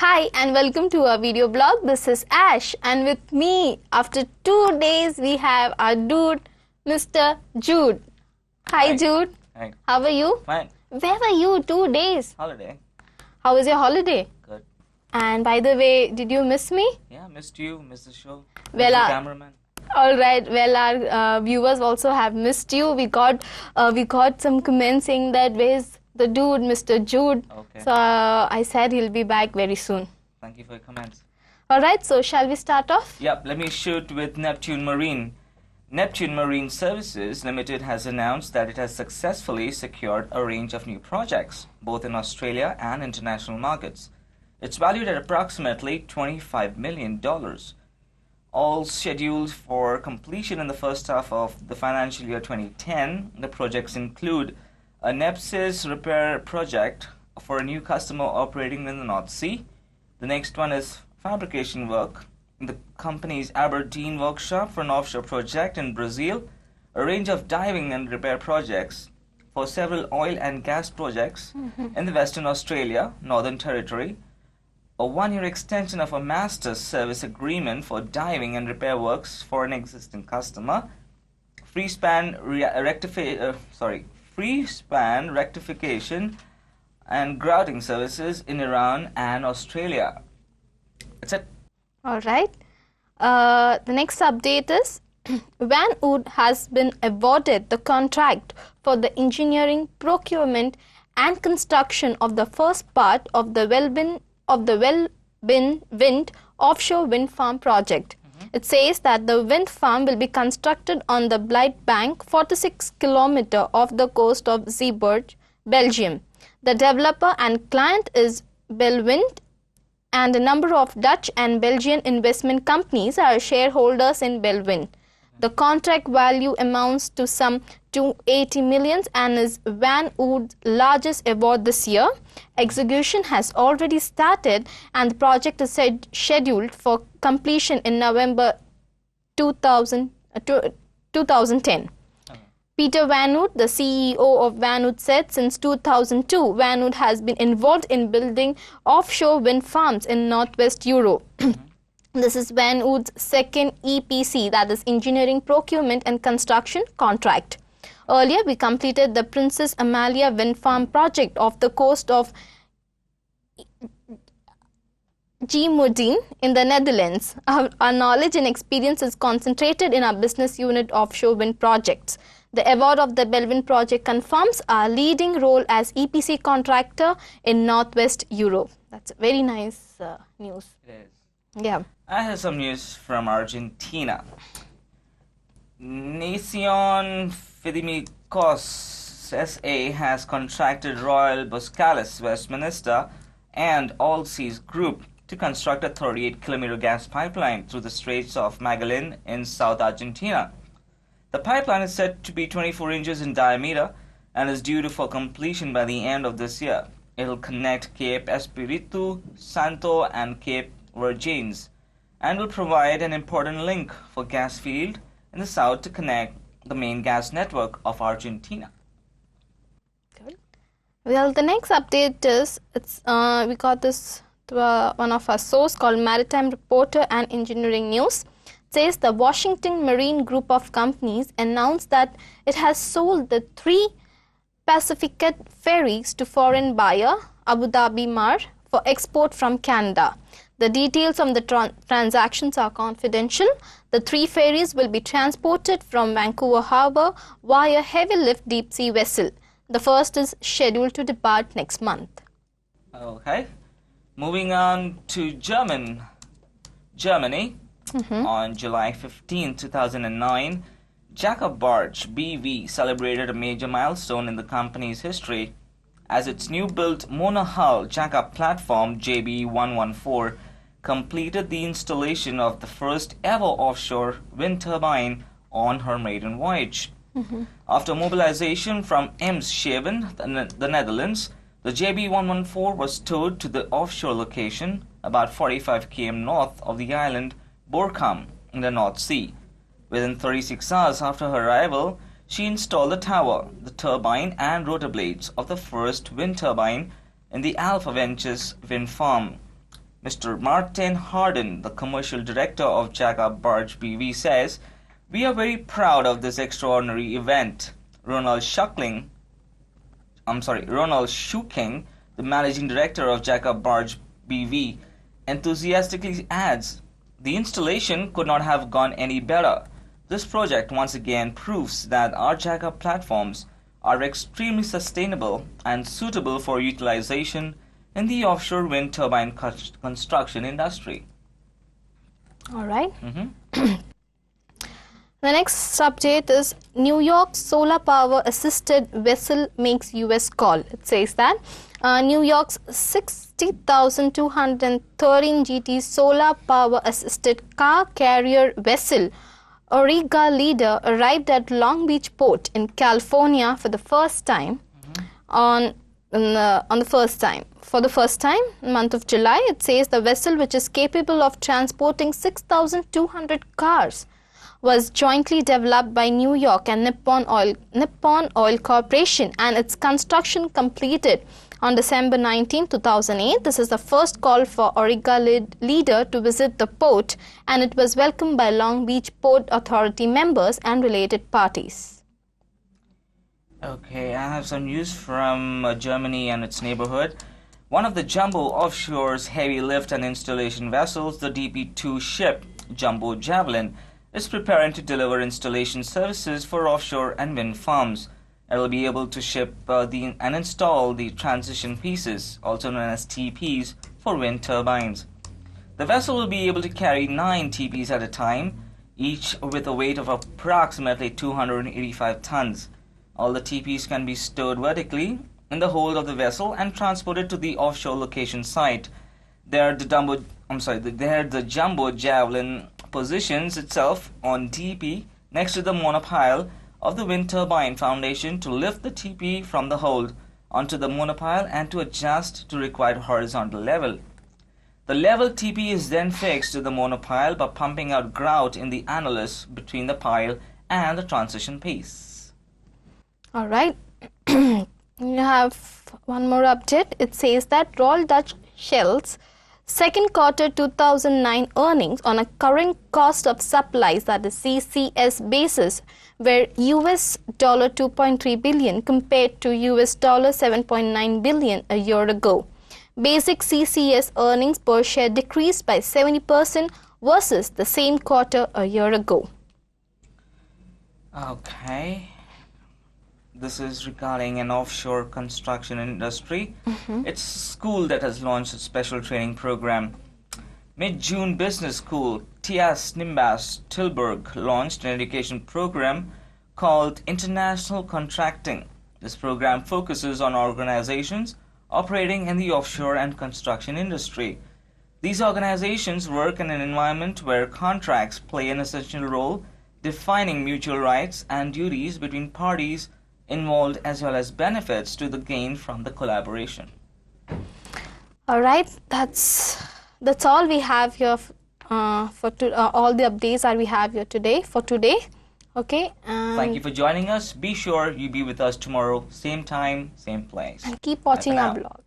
Hi and welcome to our video blog. This is Ash and with me after 2 days we have our dude Mr. Jude. Hi Jude. Hi. How are you? Fine. Where were you 2 days? Holiday. How was your holiday? Good. And by the way, did you miss me? Yeah, missed you, missed the show. Well, missed the cameraman. Alright, well our viewers also have missed you. We got some comments saying that where's the dude, Mr. Jude. Okay. So I said he'll be back very soon. Thank you for your comments. Alright, so shall we start off? Yep, let me shoot with Neptune Marine. Neptune Marine Services Limited has announced that it has successfully secured a range of new projects, both in Australia and international markets. It's valued at approximately $25 million. All scheduled for completion in the first half of the financial year 2010. The projects include a Nepsis repair project for a new customer operating in the North Sea. The next one is fabrication work in the company's Aberdeen workshop for an offshore project in Brazil, a range of diving and repair projects for several oil and gas projects in the Western Australia, Northern Territory, a 1-year extension of a master service agreement for diving and repair works for an existing customer, free span rectification and grouting services in Iran and Australia. That's it. Alright. The next update is Van Wood has been awarded the contract for the engineering, procurement and construction of the first part of the Wellbin Wind offshore wind farm project. It says that the wind farm will be constructed on the Blight Bank, 46 km off the coast of Zeeburg, Belgium. The developer and client is Belwind, and a number of Dutch and Belgian investment companies are shareholders in Belwind. The contract value amounts to some 280 million and is Van Wood's largest award this year. Execution has already started and the project is scheduled for completion in November 2010. Peter Van Wood, the CEO of Van Wood, said since 2002, Van Wood has been involved in building offshore wind farms in Northwest Europe. This is Van Wood's second EPC, that is Engineering, Procurement and Construction contract. Earlier, we completed the Princess Amalia Wind Farm project off the coast of Gemunden in the Netherlands. Our knowledge and experience is concentrated in our business unit offshore wind projects. The award of the Belwind project confirms our leading role as EPC contractor in Northwest Europe. That's very nice news. It is. Yeah. I have some news from Argentina. Nacion Fidimicos SA has contracted Royal Boscalis Westminster and Allseas Group to construct a 38-kilometer gas pipeline through the Straits of Magellan in South Argentina. The pipeline is said to be 24 inches in diameter and is due for completion by the end of this year. It will connect Cape Espiritu Santo and Cape Virgins and will provide an important link for gas field in the south to connect the main gas network of Argentina. Good. Well, the next update is we got this to one of our source called Maritime Reporter and Engineering News. It says the Washington Marine Group of companies announced that it has sold the 3 Pacificat ferries to foreign buyer Abu Dhabi Mar for export from Canada. The details of the transactions are confidential. The 3 ferries will be transported from Vancouver Harbour via heavy lift deep sea vessel. The first is scheduled to depart next month. Okay. Moving on to Germany. On July 15, 2009, Jacob Barge BV celebrated a major milestone in the company's history as its new-built monohull jackup platform JB114 completed the installation of the first ever offshore wind turbine on her maiden voyage. After mobilization from Eemshaven, the Netherlands, the JB114 was towed to the offshore location about 45 km north of the island Borkum in the North Sea. Within 36 hours after her arrival, she installed the tower, the turbine and rotor blades of the first wind turbine in the Alpha Ventures wind farm. Mr. Martin Harden, the commercial director of Jacob Barge BV, says, "We are very proud of this extraordinary event." Ronald Shuking, the managing director of Jacob Barge BV, enthusiastically adds, "The installation could not have gone any better. This project once again proves that our Jacob platforms are extremely sustainable and suitable for utilization in the offshore wind turbine construction industry." All right. The next update is New York solar power assisted vessel makes US call. It says that New York's 60,213 GT solar power assisted car carrier vessel Auriga Leader arrived at Long Beach Port in California for the first time For the first time, month of July. It says the vessel, which is capable of transporting 6,200 cars, was jointly developed by New York and Nippon Oil Corporation, and its construction completed on December 19, 2008. This is the first call for Auriga Leader to visit the port, and it was welcomed by Long Beach Port Authority members and related parties. Okay, I have some news from Germany and its neighborhood. One of the Jumbo Offshore's heavy lift and installation vessels, the DP2 ship Jumbo Javelin, is preparing to deliver installation services for offshore and wind farms. It will be able to ship and install the transition pieces, also known as TPs, for wind turbines. The vessel will be able to carry 9 TPs at a time, each with a weight of approximately 285 tons. All the TPs can be stored vertically in the hold of the vessel and transported to the offshore location site. There, the Jumbo Javelin positions itself on TP next to the monopile of the wind turbine foundation to lift the TP from the hold onto the monopile and to adjust to required horizontal level. The level TP is then fixed to the monopile by pumping out grout in the annulus between the pile and the transition piece. All right. You have one more update. It says that Royal Dutch Shell's second quarter 2009 earnings on a current cost of supplies, that is CCS basis, were US $2.3 billion compared to US $7.9 billion a year ago. Basic CCS earnings per share decreased by 70% versus the same quarter a year ago. Okay. This is regarding an offshore construction industry. It's a school that has launched a special training program. Mid-June Business School, TS Nimbus Tilburg, launched an education program called International Contracting. This program focuses on organizations operating in the offshore and construction industry. These organizations work in an environment where contracts play an essential role, defining mutual rights and duties between parties involved as well as benefits to the gain from the collaboration. All right, that's all we have here all the updates that we have here today. Okay. Thank you for joining us. Be sure you be with us tomorrow, same time, same place. And keep watching our blog.